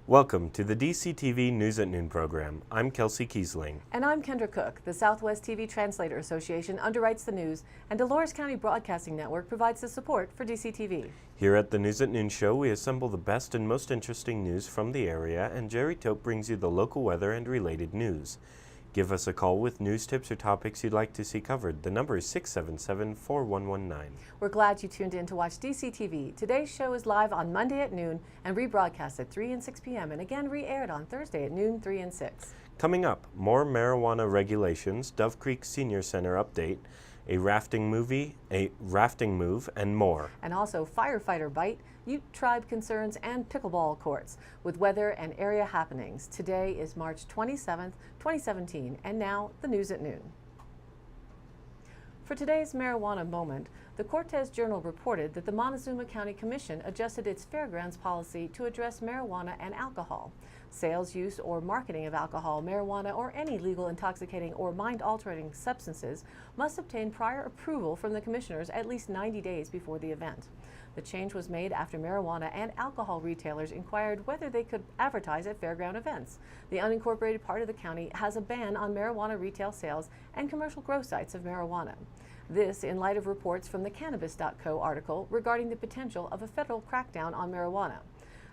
Welcome to the DCTV News at Noon program. I'm Kelsey Kiesling. And I'm Kendra Cook. The Southwest TV Translator Association underwrites the news, and Dolores County Broadcasting Network provides the support for DCTV. Here at the News at Noon show, we assemble the best and most interesting news from the area, and Jerry Tope brings you the local weather and related news. Give us a call with news tips or topics you'd like to see covered. The number is 677-4119. We're glad you tuned in to watch DCTV. Today's show is live on Monday at noon and rebroadcast at 3 and 6 p.m. and again re-aired on Thursday at noon, 3 and 6. Coming up, more marijuana regulations, Dove Creek Senior Center update, a rafting move, and more. And also firefighter bite, Ute tribe concerns, and pickleball courts with weather and area happenings. Today is March 27th, 2017, and now the news at noon. For today's marijuana moment, the Cortez Journal reported that the Montezuma County Commission adjusted its fairgrounds policy to address marijuana and alcohol. Sales, use, or marketing of alcohol, marijuana, or any legal intoxicating or mind-altering substances must obtain prior approval from the commissioners at least 90 days before the event. The change was made after marijuana and alcohol retailers inquired whether they could advertise at fairground events. The unincorporated part of the county has a ban on marijuana retail sales and commercial grow sites of marijuana. This in light of reports from the Cannabis.co article regarding the potential of a federal crackdown on marijuana.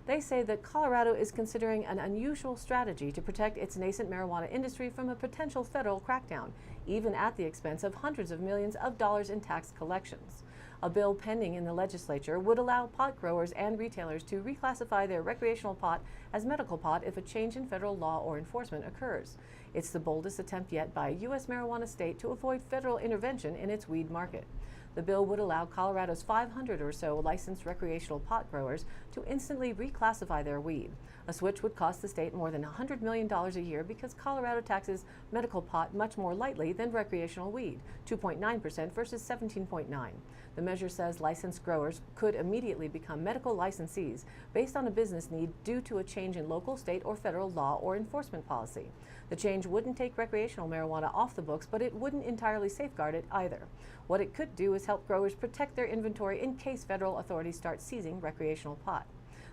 They say that Colorado is considering an unusual strategy to protect its nascent marijuana industry from a potential federal crackdown, even at the expense of hundreds of millions of dollars in tax collections. A bill pending in the legislature would allow pot growers and retailers to reclassify their recreational pot as medical pot if a change in federal law or enforcement occurs. It's the boldest attempt yet by a U.S. marijuana state to avoid federal intervention in its weed market. The bill would allow Colorado's 500 or so licensed recreational pot growers to instantly reclassify their weed. A switch would cost the state more than $100 million a year because Colorado taxes medical pot much more lightly than recreational weed, 2.9% versus 17.9%. The measure says licensed growers could immediately become medical licensees based on a business need due to a change in local, state, or federal law or enforcement policy. The change wouldn't take recreational marijuana off the books, but it wouldn't entirely safeguard it either. What it could do is help growers protect their inventory in case federal authorities start seizing recreational pot.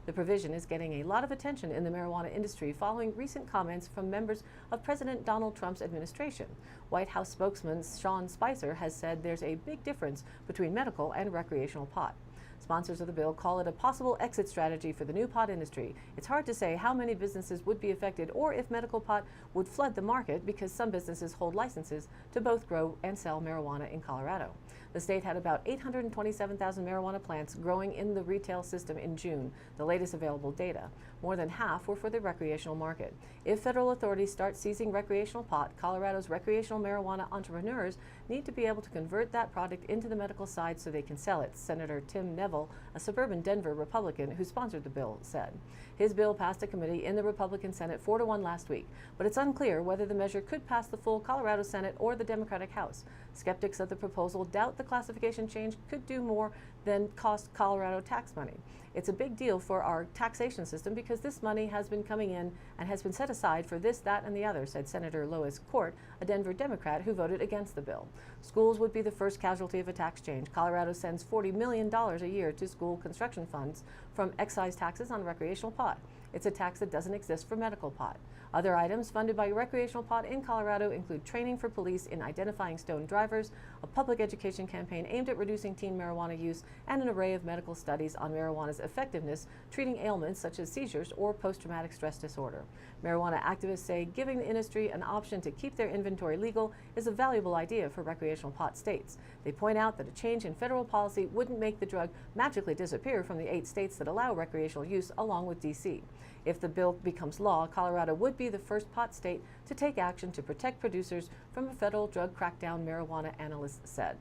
The provision is getting a lot of attention in the marijuana industry following recent comments from members of President Donald Trump's administration. White House spokesman Sean Spicer has said there's a big difference between medical and recreational pot. Sponsors of the bill call it a possible exit strategy for the new pot industry. It's hard to say how many businesses would be affected or if medical pot would flood the market because some businesses hold licenses to both grow and sell marijuana in Colorado. The state had about 827,000 marijuana plants growing in the retail system in June, the latest available data. More than half were for the recreational market. If federal authorities start seizing recreational pot, Colorado's recreational marijuana entrepreneurs need to be able to convert that product into the medical side so they can sell it, Senator Tim Neville, a suburban Denver Republican who sponsored the bill, said. His bill passed a committee in the Republican Senate 4-1 last week, but it's unclear whether the measure could pass the full Colorado Senate or the Democratic House. Skeptics of the proposal doubt the classification change could do more than cost Colorado tax money. It's a big deal for our taxation system because this money has been coming in and has been set aside for this, that, and the other, said Senator Lois Court, a Denver Democrat who voted against the bill. Schools would be the first casualty of a tax change. Colorado sends $40 million a year to school construction funds from excise taxes on recreational pot. It's a tax that doesn't exist for medical pot. Other items funded by recreational pot in Colorado include training for police in identifying stoned drivers, a public education campaign aimed at reducing teen marijuana use, and an array of medical studies on marijuana's effectiveness treating ailments such as seizures or post-traumatic stress disorder. Marijuana activists say giving the industry an option to keep their inventory legal is a valuable idea for recreational pot states. They point out that a change in federal policy wouldn't make the drug magically disappear from the 8 states that allow recreational use, along with D.C. If the bill becomes law, Colorado would be the first pot state to take action to protect producers from a federal drug crackdown, marijuana analysts said.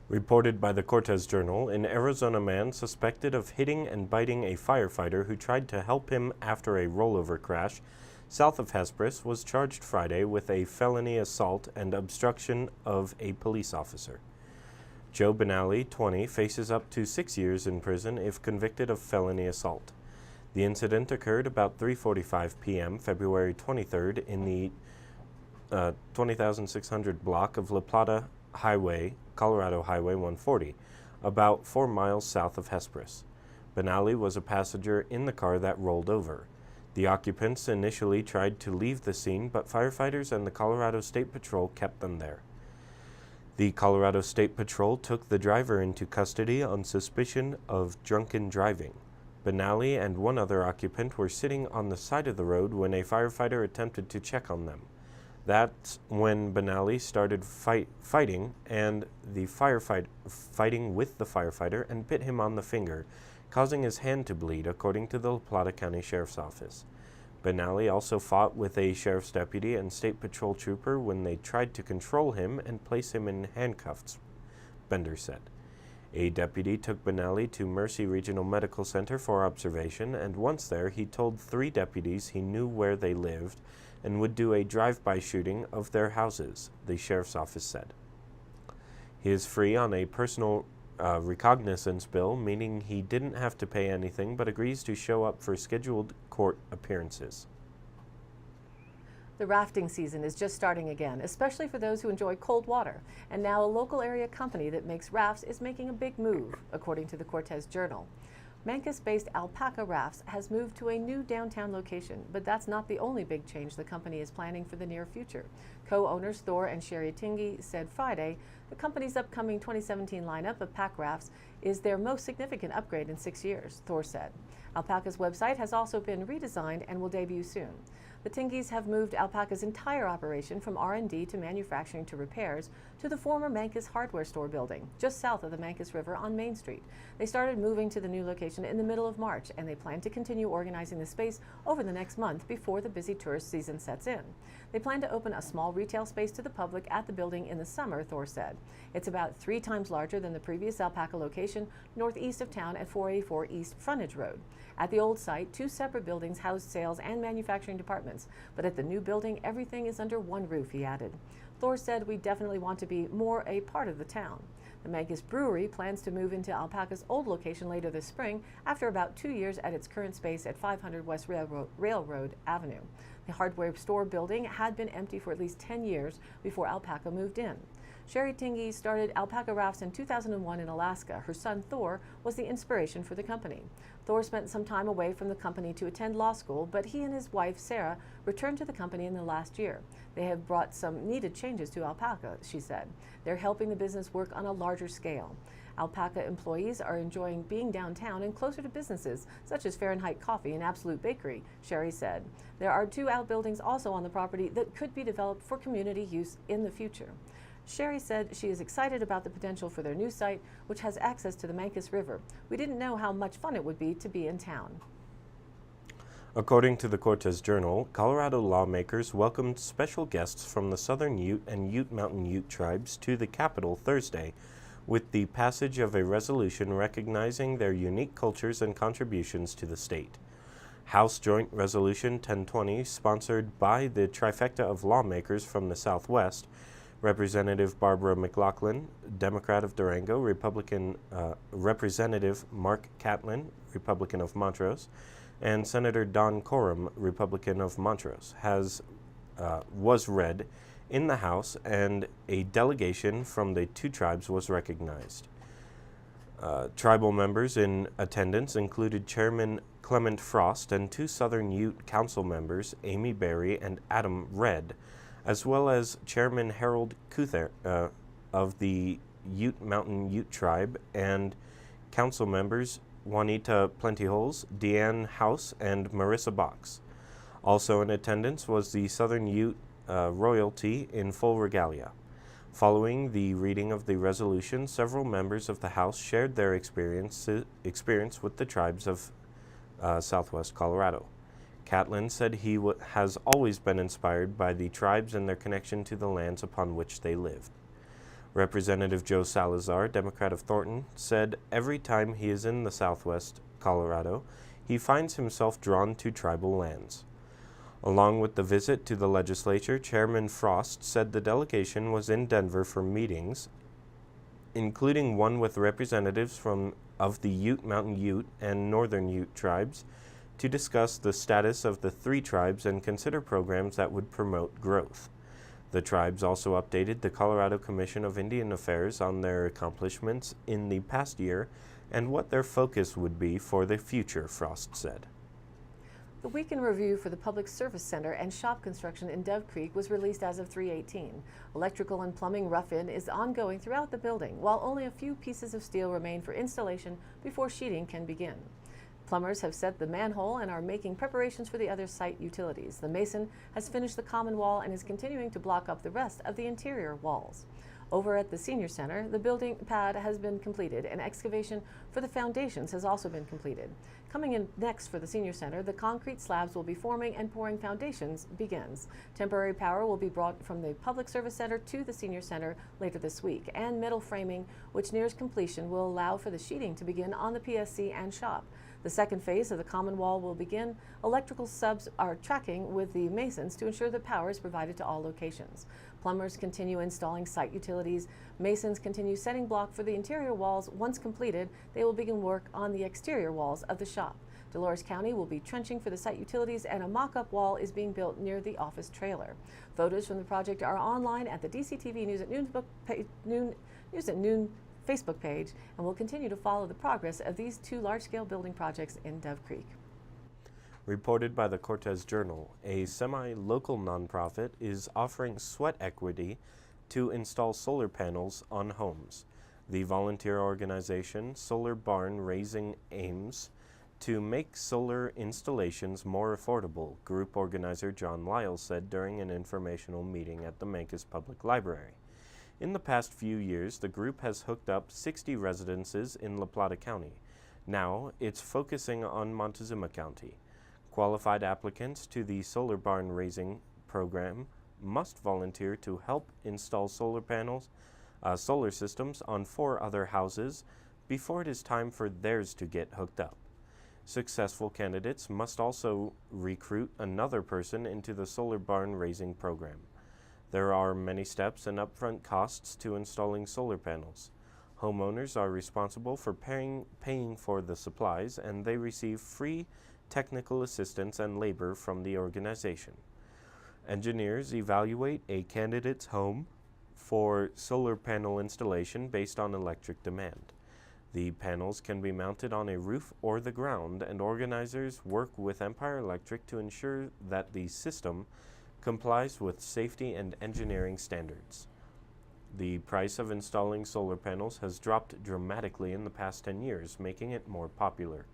Reported by the Cortez Journal, an Arizona man suspected of hitting and biting a firefighter who tried to help him after a rollover crash south of Hesperus was charged Friday with a felony assault and obstruction of a police officer. Joe Benally, 20, faces up to 6 years in prison if convicted of felony assault. The incident occurred about 3:45 p.m. February 23rd in the 20,600 block of La Plata Highway, Colorado Highway 140, about 4 miles south of Hesperus. Benally was a passenger in the car that rolled over. The occupants initially tried to leave the scene, but firefighters and the Colorado State Patrol kept them there. The Colorado State Patrol took the driver into custody on suspicion of drunken driving. Benally and one other occupant were sitting on the side of the road when a firefighter attempted to check on them. That's when Benally started fighting with the firefighter and bit him on the finger, causing his hand to bleed, according to the La Plata County Sheriff's Office. Benally also fought with a sheriff's deputy and state patrol trooper when they tried to control him and place him in handcuffs, Bender said. A deputy took Benally to Mercy Regional Medical Center for observation, and once there, he told 3 deputies he knew where they lived and would do a drive-by shooting of their houses, the sheriff's office said. He is free on a personal recognizance bill, meaning he didn't have to pay anything but agrees to show up for scheduled court appearances. The rafting season is just starting again, especially for those who enjoy cold water. And now a local area company that makes rafts is making a big move, according to the Cortez Journal. Mancos-based Alpaca Rafts has moved to a new downtown location, but that's not the only big change the company is planning for the near future. Co-owners Thor and Sherry Tingy said Friday the company's upcoming 2017 lineup of pack rafts is their most significant upgrade in 6 years, Thor said. Alpaca's website has also been redesigned and will debut soon. The Tingies have moved Alpaca's entire operation from R&D to manufacturing to repairs to the former Mancos hardware store building, just south of the Mancos River on Main Street. They started moving to the new location in the middle of March, and they plan to continue organizing the space over the next month before the busy tourist season sets in. They plan to open a small retail space to the public at the building in the summer, Thor said. It's about 3 times larger than the previous Alpaca location northeast of town at 484 East Frontage Road. At the old site, 2 separate buildings housed sales and manufacturing departments, but at the new building, everything is under one roof, he added. Thor said, "We definitely want to be more a part of the town." The Mancos Brewery plans to move into Alpaca's old location later this spring after about 2 years at its current space at 500 West Railroad Avenue. The hardware store building had been empty for at least 10 years before Alpaca moved in. Sherry Tingy started Alpaca Rafts in 2001 in Alaska. Her son Thor was the inspiration for the company. Thor spent some time away from the company to attend law school, but he and his wife Sarah returned to the company in the last year. They have brought some needed changes to Alpaca, she said. They're helping the business work on a larger scale. Alpaca employees are enjoying being downtown and closer to businesses such as Fahrenheit Coffee and Absolute Bakery, Sherry said. There are 2 outbuildings also on the property that could be developed for community use in the future. Sherry said she is excited about the potential for their new site, which has access to the Mancos River. "We didn't know how much fun it would be to be in town." According to the Cortez Journal, Colorado lawmakers welcomed special guests from the Southern Ute and Ute Mountain Ute tribes to the Capitol Thursday with the passage of a resolution recognizing their unique cultures and contributions to the state. House Joint Resolution 1020, sponsored by the trifecta of lawmakers from the Southwest, Representative Barbara McLaughlin, Democrat of Durango, Representative Mark Catlin, Republican of Montrose, and Senator Don Coram, Republican of Montrose, was read in the House, and a delegation from the 2 tribes was recognized. Tribal members in attendance included Chairman Clement Frost and 2 Southern Ute Council members, Amy Berry and Adam Redd, as well as Chairman Harold Kuther of the Ute Mountain Ute Tribe, and council members Juanita Plentyholes, Deanne House, and Marissa Box. Also in attendance was the Southern Ute royalty in full regalia. Following the reading of the resolution, several members of the House shared their experience with the tribes of Southwest Colorado. Catlin said he has always been inspired by the tribes and their connection to the lands upon which they lived. Representative Joe Salazar, Democrat of Thornton, said every time he is in the Southwest Colorado, he finds himself drawn to tribal lands. Along with the visit to the legislature, Chairman Frost said the delegation was in Denver for meetings, including one with representatives of the Ute Mountain Ute and Northern Ute tribes, to discuss the status of the 3 tribes and consider programs that would promote growth. The tribes also updated the Colorado Commission of Indian Affairs on their accomplishments in the past year and what their focus would be for the future, Frost said. The week in review for the Public Service Center and shop construction in Dove Creek was released as of 3/18. Electrical and plumbing rough-in is ongoing throughout the building, while only a few pieces of steel remain for installation before sheeting can begin. Plumbers have set the manhole and are making preparations for the other site utilities. The mason has finished the common wall and is continuing to block up the rest of the interior walls. Over at the Senior Center, the building pad has been completed and excavation for the foundations has also been completed. Coming in next for the Senior Center, the concrete slabs will be forming and pouring foundations begins. Temporary power will be brought from the Public Service Center to the Senior Center later this week, and metal framing, which nears completion, will allow for the sheeting to begin on the PSC and shop. The second phase of the common wall will begin. Electrical subs are tracking with the masons to ensure that power is provided to all locations. Plumbers continue installing site utilities. Masons continue setting block for the interior walls. Once completed, they will begin work on the exterior walls of the shop. Dolores County will be trenching for the site utilities, and a mock-up wall is being built near the office trailer. Photos from the project are online at the DCTV News at Noon Facebook page, and we'll continue to follow the progress of these two large-scale building projects in Dove Creek. Reported by the Cortez Journal, a semi-local nonprofit is offering sweat equity to install solar panels on homes. The volunteer organization Solar Barn Raising aims to make solar installations more affordable, group organizer John Lyle said during an informational meeting at the Mancos Public Library. In the past few years, the group has hooked up 60 residences in La Plata County. Now, it's focusing on Montezuma County. Qualified applicants to the Solar Barn Raising program must volunteer to help install solar systems on 4 other houses before it is time for theirs to get hooked up. Successful candidates must also recruit another person into the Solar Barn Raising program. There are many steps and upfront costs to installing solar panels. Homeowners are responsible for paying for the supplies, and they receive free technical assistance and labor from the organization. Engineers evaluate a candidate's home for solar panel installation based on electric demand. The panels can be mounted on a roof or the ground, and organizers work with Empire Electric to ensure that the system complies with safety and engineering standards. The price of installing solar panels has dropped dramatically in the past 10 years, making it more popular.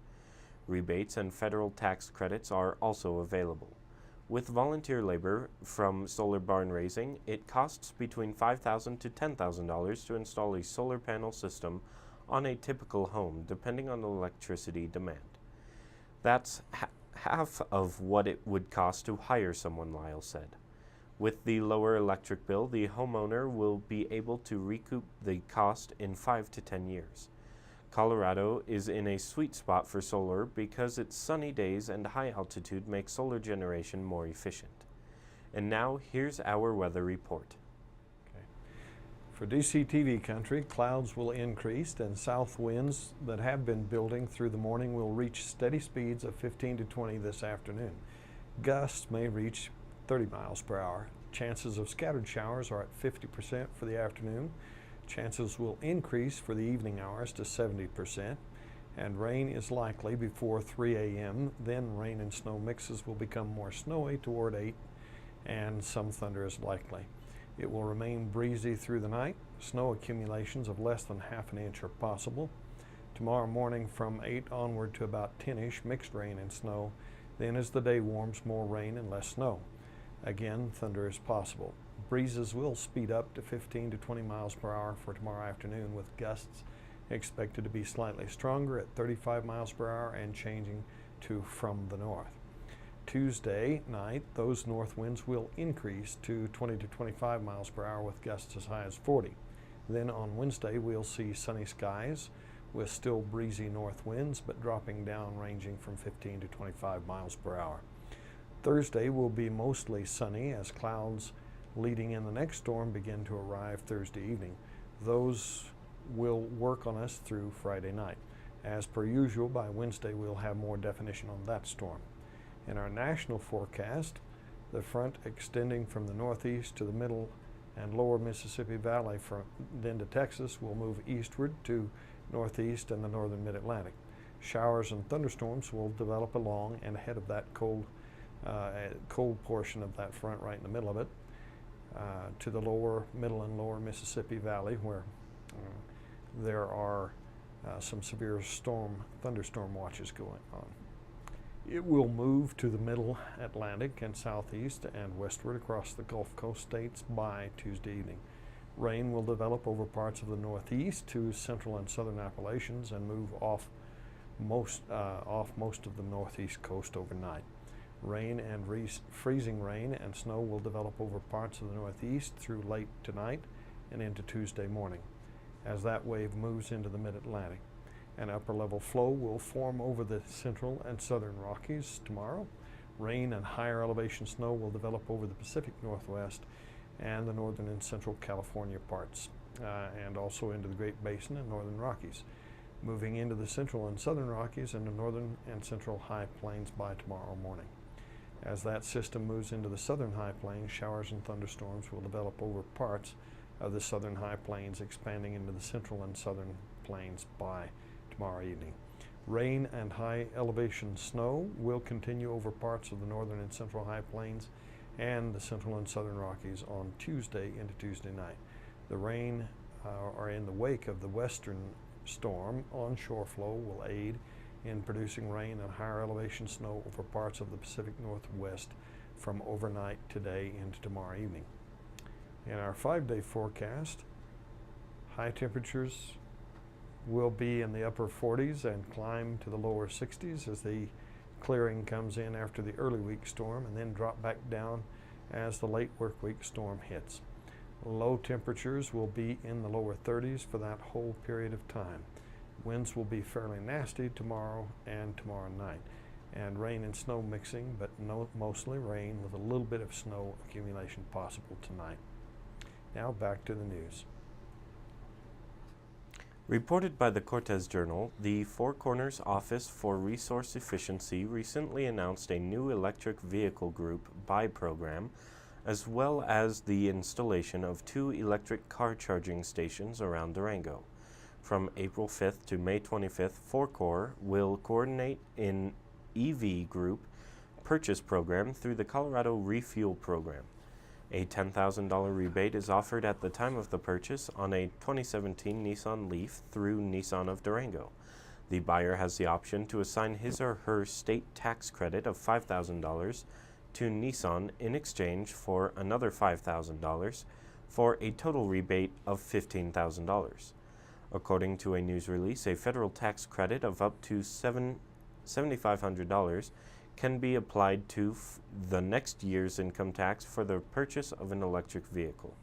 Rebates and federal tax credits are also available. With volunteer labor from Solar Barn Raising, it costs between $5,000 to $10,000 to install a solar panel system on a typical home, depending on the electricity demand. That's half of what it would cost to hire someone, Lyle said. With the lower electric bill, the homeowner will be able to recoup the cost in 5 to 10 years. Colorado is in a sweet spot for solar because its sunny days and high altitude make solar generation more efficient. And now, here's our weather report. For DCTV country, clouds will increase and south winds that have been building through the morning will reach steady speeds of 15 to 20 this afternoon. Gusts may reach 30 miles per hour. Chances of scattered showers are at 50% for the afternoon. Chances will increase for the evening hours to 70%, and rain is likely before 3 a.m. Then rain and snow mixes will become more snowy toward 8, and some thunder is likely. It will remain breezy through the night. Snow accumulations of less than ½ inch are possible. Tomorrow morning from 8 onward to about 10-ish, mixed rain and snow. Then as the day warms, more rain and less snow. Again, thunder is possible. Breezes will speed up to 15 to 20 miles per hour for tomorrow afternoon, with gusts expected to be slightly stronger at 35 miles per hour and changing to from the north. Tuesday night, those north winds will increase to 20 to 25 miles per hour with gusts as high as 40. Then on Wednesday, we'll see sunny skies with still breezy north winds, but dropping down ranging from 15 to 25 miles per hour. Thursday will be mostly sunny as clouds leading in the next storm begin to arrive Thursday evening. Those will work on us through Friday night. As per usual, by Wednesday, we'll have more definition on that storm. In our national forecast, the front extending from the northeast to the middle and lower Mississippi Valley then to Texas will move eastward to Northeast, and the northern mid-Atlantic. Showers and thunderstorms will develop along and ahead of that cold portion of that front right in the middle of it to the lower, middle, and lower Mississippi Valley, where there are some severe thunderstorm watches going on. It will move to the middle Atlantic and southeast and westward across the Gulf Coast states by Tuesday evening. Rain will develop over parts of the northeast to central and southern Appalachians and move off most of the northeast coast overnight. Rain and freezing rain and snow will develop over parts of the northeast through late tonight and into Tuesday morning. As that wave moves into the mid-Atlantic, an upper-level flow will form over the central and southern Rockies tomorrow. Rain and higher elevation snow will develop over the Pacific Northwest and the northern and central California parts, and also into the Great Basin and northern Rockies, moving into the central and southern Rockies and the northern and central high plains by tomorrow morning. As that system moves into the southern high plains, showers and thunderstorms will develop over parts of the southern high plains, expanding into the central and southern plains by tomorrow evening. Rain and high elevation snow will continue over parts of the northern and central high plains and the central and southern Rockies on Tuesday into Tuesday night. The rain or in the wake of the western storm, onshore flow will aid in producing rain and higher elevation snow over parts of the Pacific Northwest from overnight today into tomorrow evening. In our 5-day forecast, high temperatures will be in the upper 40s and climb to the lower 60s as the clearing comes in after the early week storm, and then drop back down as the late work week storm hits. Low temperatures will be in the lower 30s for that whole period of time. Winds will be fairly nasty tomorrow and tomorrow night, and rain and snow mixing, but mostly rain with a little bit of snow accumulation possible tonight. Now back to the news. Reported by the Cortez Journal, the Four Corners Office for Resource Efficiency recently announced a new electric vehicle group buy program, as well as the installation of 2 electric car charging stations around Durango. From April 5th to May 25th, 4Corp will coordinate an EV group purchase program through the Colorado Refuel Program. A $10,000 rebate is offered at the time of the purchase on a 2017 Nissan Leaf through Nissan of Durango. The buyer has the option to assign his or her state tax credit of $5,000 to Nissan in exchange for another $5,000 for a total rebate of $15,000. According to a news release, a federal tax credit of up to $7,500 can be applied to the next year's income tax for the purchase of an electric vehicle.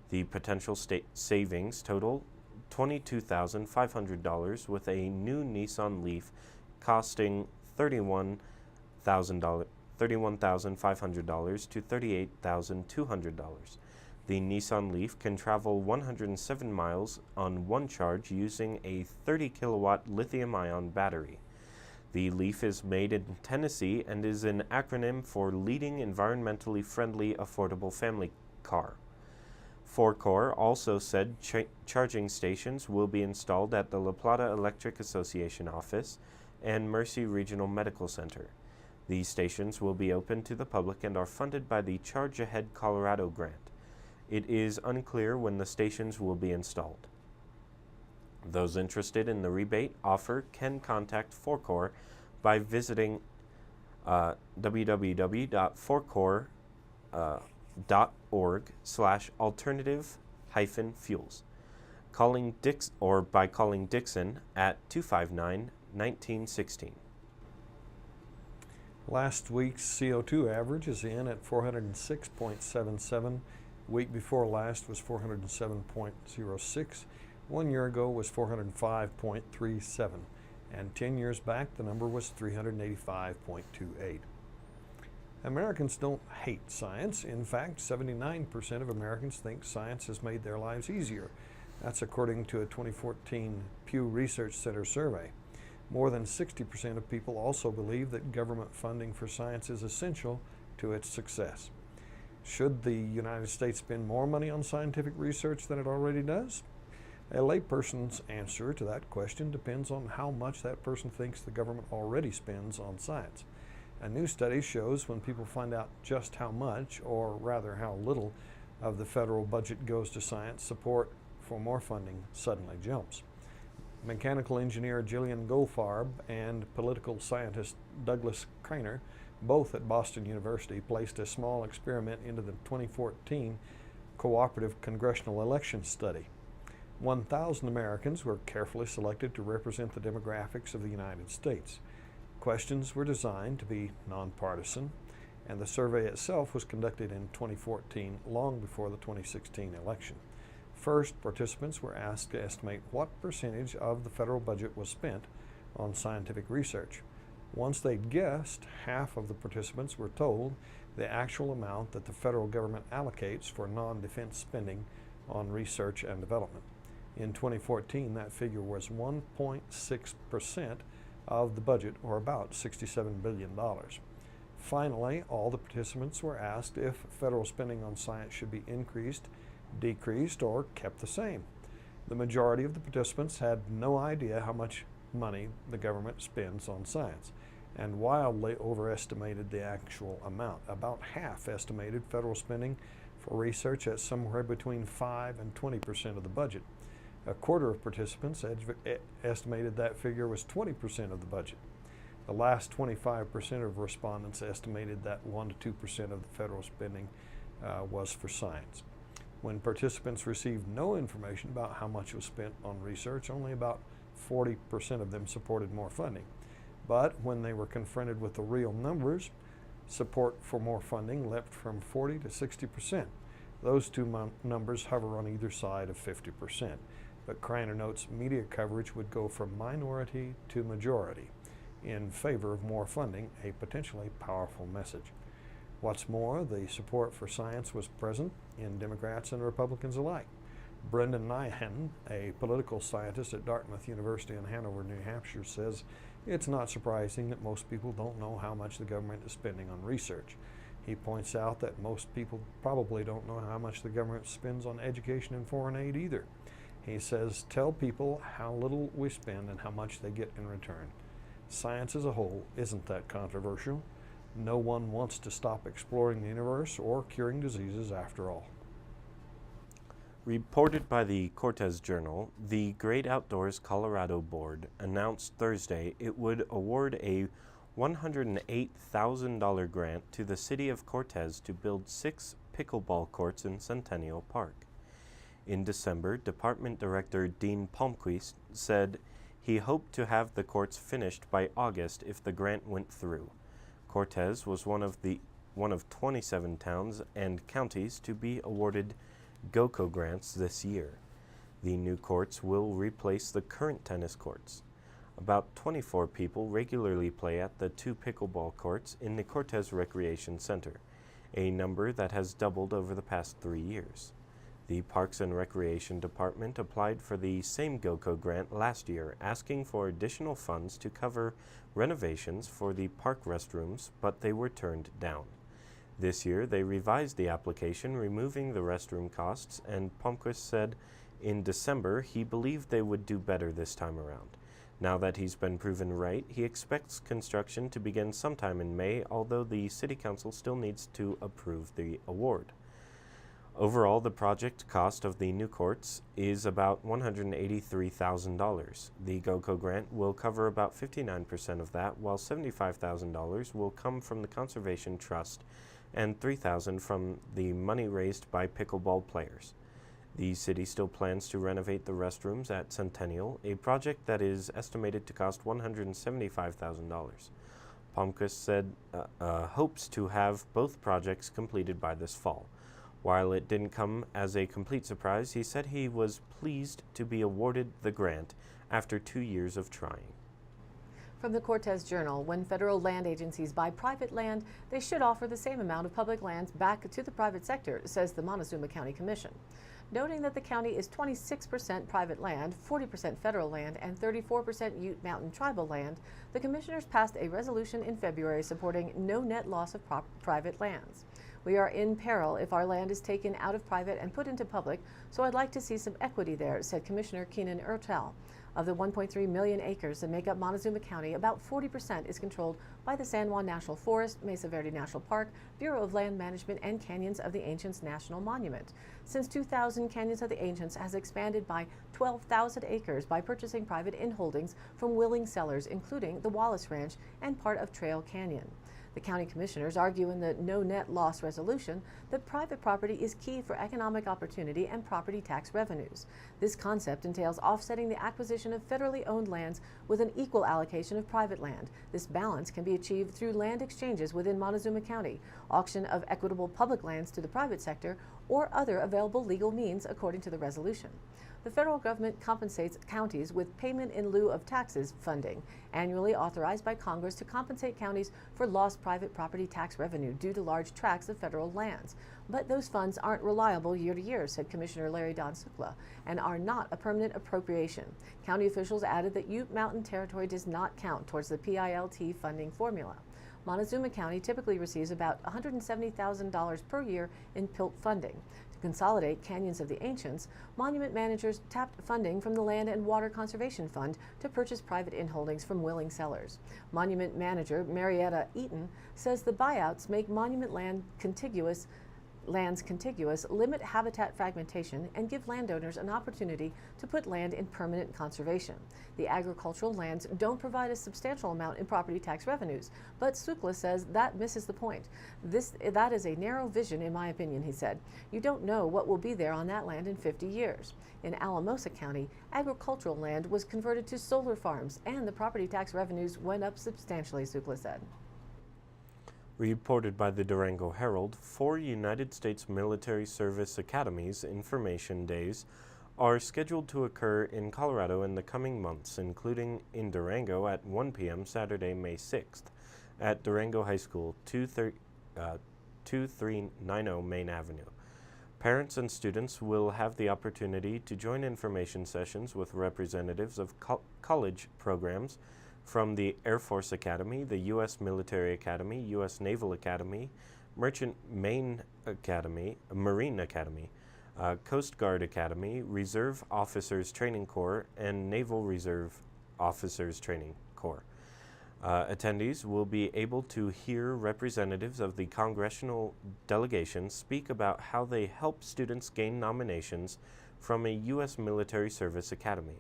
The potential state savings total $22,500, with a new Nissan Leaf costing $31,500 to $38,200. The Nissan Leaf can travel 107 miles on one charge using a 30-kilowatt lithium-ion battery. The Leaf is made in Tennessee and is an acronym for Leading Environmentally Friendly Affordable Family Car. 4Corp also said charging stations will be installed at the La Plata Electric Association office and Mercy Regional Medical Center. These stations will be open to the public and are funded by the Charge Ahead Colorado grant. It is unclear when the stations will be installed. Those interested in the rebate offer can contact 4Corp by visiting www.4corp.org/alternative-fuels, by calling Dixon at 259-1916. Last week's CO2 average is in at 406.77. Week before last was 407.06. 1 year ago was 405.37. And 10 years back, the number was 385.28. Americans don't hate science. In fact, 79% of Americans think science has made their lives easier. That's according to a 2014 Pew Research Center survey. More than 60% of people also believe that government funding for science is essential to its success. Should the United States spend more money on scientific research than it already does? A layperson's answer to that question depends on how much that person thinks the government already spends on science. A new study shows when people find out just how much, or rather how little, of the federal budget goes to science, support for more funding suddenly jumps. Mechanical engineer Gillian Goldfarb and political scientist Douglas Krainer, both at Boston University, placed a small experiment into the 2014 Cooperative Congressional Election Study. 1,000 Americans were carefully selected to represent the demographics of the United States. Questions were designed to be nonpartisan, and the survey itself was conducted in 2014, long before the 2016 election. First, participants were asked to estimate what percentage of the federal budget was spent on scientific research. Once they'd guessed, half of the participants were told the actual amount that the federal government allocates for non-defense spending on research and development. In 2014, that figure was 1.6% of the budget, or about $67 billion. Finally, all the participants were asked if federal spending on science should be increased, decreased, or kept the same. The majority of the participants had no idea how much money the government spends on science, and wildly overestimated the actual amount. About half estimated federal spending for research at somewhere between 5 and 20% of the budget. A quarter of participants estimated that figure was 20% of the budget. The last 25% of respondents estimated that 1 to 2% of the federal spending was for science. When participants received no information about how much was spent on research, only about 40% of them supported more funding. But when they were confronted with the real numbers, support for more funding leapt from 40 to 60%. Those two numbers hover on either side of 50%. But Krainer notes media coverage would go from minority to majority in favor of more funding, a potentially powerful message. What's more, the support for science was present in Democrats and Republicans alike. Brendan Nyhan, a political scientist at Dartmouth University in Hanover, New Hampshire, says it's not surprising that most people don't know how much the government is spending on research. He points out that most people probably don't know how much the government spends on education and foreign aid either. He says, tell people how little we spend and how much they get in return. Science as a whole isn't that controversial. No one wants to stop exploring the universe or curing diseases after all. Reported by the Cortez Journal, the Great Outdoors Colorado Board announced Thursday it would award a $108,000 grant to the city of Cortez to build 6 pickleball courts in Centennial Park. In December, Department Director Dean Palmquist said he hoped to have the courts finished by August if the grant went through. Cortez was one of 27 towns and counties to be awarded GOCO grants this year. The new courts will replace the current tennis courts. About 24 people regularly play at the 2 pickleball courts in the Cortez Recreation Center, a number that has doubled over the past 3 years. The Parks and Recreation Department applied for the same GOCO grant last year, asking for additional funds to cover renovations for the park restrooms, but they were turned down. This year, they revised the application, removing the restroom costs, and Palmquist said in December he believed they would do better this time around. Now that he's been proven right, he expects construction to begin sometime in May, although the City Council still needs to approve the award. Overall, the project cost of the new courts is about $183,000. The GOCO grant will cover about 59% of that, while $75,000 will come from the Conservation Trust and $3,000 from the money raised by pickleball players. The city still plans to renovate the restrooms at Centennial, a project that is estimated to cost $175,000. Palmquist said hopes to have both projects completed by this fall. While it didn't come as a complete surprise, he said he was pleased to be awarded the grant after 2 years of trying. From the Cortez Journal, when federal land agencies buy private land, they should offer the same amount of public lands back to the private sector, says the Montezuma County Commission. Noting that the county is 26% private land, 40% federal land, and 34% Ute Mountain tribal land, the commissioners passed a resolution in February supporting no net loss of private lands. We are in peril if our land is taken out of private and put into public, so I'd like to see some equity there, said Commissioner Keenan Ertel. Of the 1.3 million acres that make up Montezuma County, about 40% is controlled by the San Juan National Forest, Mesa Verde National Park, Bureau of Land Management, and Canyons of the Ancients National Monument. Since 2000, Canyons of the Ancients has expanded by 12,000 acres by purchasing private inholdings from willing sellers, including the Wallace Ranch and part of Trail Canyon. The county commissioners argue in the no net loss resolution that private property is key for economic opportunity and property tax revenues. This concept entails offsetting the acquisition of federally owned lands with an equal allocation of private land. This balance can be achieved through land exchanges within Montezuma County, auction of equitable public lands to the private sector, or other available legal means, according to the resolution. The federal government compensates counties with payment in lieu of taxes funding, annually authorized by Congress to compensate counties for lost private property tax revenue due to large tracts of federal lands. But those funds aren't reliable year to year, said Commissioner Larry Don Sukla, and are not a permanent appropriation. County officials added that Ute Mountain Territory does not count towards the PILT funding formula. Montezuma County typically receives about $170,000 per year in PILT funding. To consolidate Canyons of the Ancients, monument managers tapped funding from the Land and Water Conservation Fund to purchase private inholdings from willing sellers. Monument manager Marietta Eaton says the buyouts make monument lands contiguous, limit habitat fragmentation, and give landowners an opportunity to put land in permanent conservation. The agricultural lands don't provide a substantial amount in property tax revenues, but Sukla says that misses the point. That is a narrow vision, in my opinion, he said. You don't know what will be there on that land in 50 years. In Alamosa County, agricultural land was converted to solar farms, and the property tax revenues went up substantially, Sukla said. Reported by the Durango Herald, 4 United States Military Service Academies Information Days are scheduled to occur in Colorado in the coming months, including in Durango at 1 p.m. Saturday, May 6th at Durango High School, 2390 Main Avenue. Parents and students will have the opportunity to join information sessions with representatives of college programs from the Air Force Academy, the U.S. Military Academy, U.S. Naval Academy, Merchant Marine Academy, Coast Guard Academy, Reserve Officers Training Corps, and Naval Reserve Officers Training Corps. Attendees will be able to hear representatives of the congressional delegation speak about how they help students gain nominations from a U.S. Military Service Academy.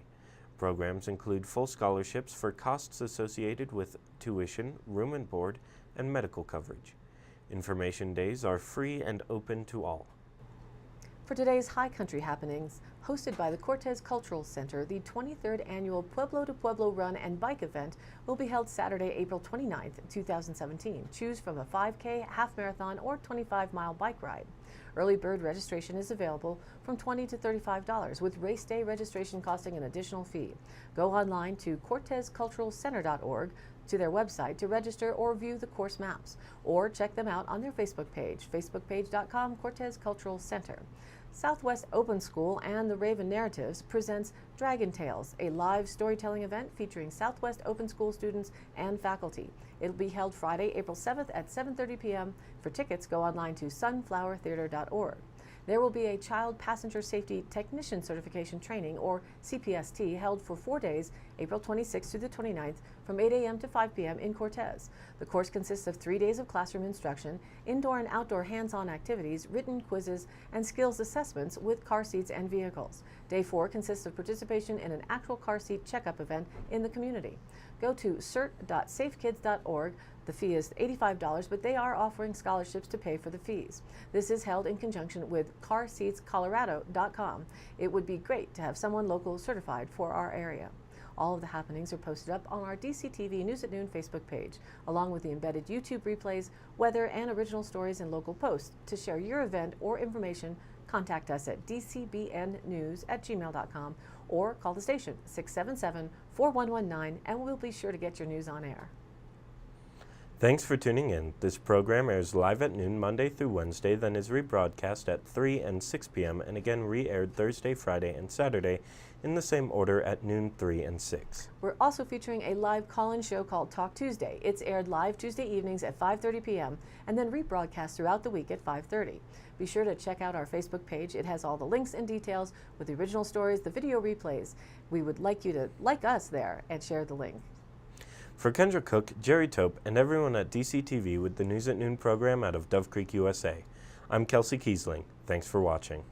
Programs include full scholarships for costs associated with tuition, room and board, and medical coverage. Information days are free and open to all. For today's High Country happenings, hosted by the Cortez Cultural Center, the 23rd annual Pueblo to Pueblo Run and Bike event will be held Saturday, April 29th, 2017. Choose from a 5K, half marathon, or 25-mile bike ride. Early bird registration is available from $20 to $35, with race day registration costing an additional fee. Go online to cortezculturalcenter.org to their website to register or view the course maps, or check them out on their Facebook page, facebookpage.com Cortez Cultural Center. Southwest Open School and the Raven Narratives presents Dragon Tales, a live storytelling event featuring Southwest Open School students and faculty. It'll be held Friday, April 7th at 7:30 p.m. For tickets, go online to sunflowertheater.org. There will be a Child Passenger Safety Technician Certification Training, or CPST, held for 4 days, April 26th through the 29th, from 8 a.m. to 5 p.m. in Cortez. The course consists of 3 days of classroom instruction, indoor and outdoor hands-on activities, written quizzes, and skills assessments with car seats and vehicles. Day 4 consists of participation in an actual car seat checkup event in the community. Go to cert.safekids.org. The fee is $85, but they are offering scholarships to pay for the fees. This is held in conjunction with CarSeatsColorado.com. It would be great to have someone local certified for our area. All of the happenings are posted up on our DCTV News at Noon Facebook page, along with the embedded YouTube replays, weather, and original stories and local posts. To share your event or information, contact us at dcbnnews@gmail.com or call the station 677-4119, and we'll be sure to get your news on air. Thanks for tuning in. This program airs live at noon Monday through Wednesday, then is rebroadcast at 3 and 6 p.m. and again re-aired Thursday, Friday, and Saturday in the same order at noon, 3, and 6. We're also featuring a live call-in show called Talk Tuesday. It's aired live Tuesday evenings at 5:30 p.m. and then rebroadcast throughout the week at 5:30. Be sure to check out our Facebook page. It has all the links and details with the original stories, the video replays. We would like you to like us there and share the link. For Kendra Cook, Jerry Tope, and everyone at DCTV with the News at Noon program out of Dove Creek, USA, I'm Kelsey Kiesling. Thanks for watching.